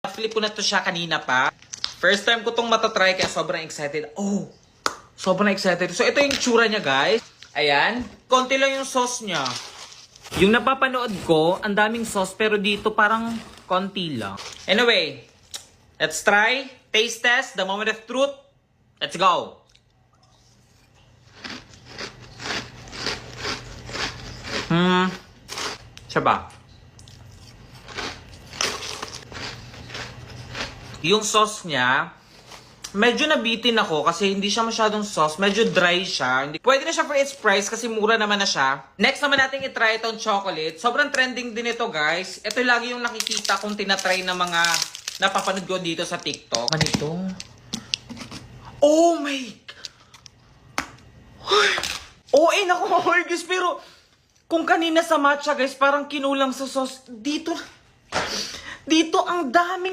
Flip ko na to siya kanina pa. First time ko tong matatry kaya sobrang excited. Oh, sobrang excited. So ito yung tsura niya guys. Ayan. Konti lang yung sauce niya. Yung napapanood ko, ang daming sauce pero dito parang konti lang. Anyway, let's try. Taste test. The moment of truth. Let's go. Siya ba? Yung sauce niya, medyo nabitin ako kasi hindi siya masyadong sauce. Medyo dry siya. Pwede na siya for its price kasi mura naman na siya. Next naman natin itry itong chocolate. Sobrang trending din ito guys. Ito lagi yung nakikita kong tinatry ng mga napapanood ko dito sa TikTok. Ano ito? Oh my... Oh, naku mga guys. Pero kung kanina sa matcha guys, parang kinulang sa sauce. Dito ang daming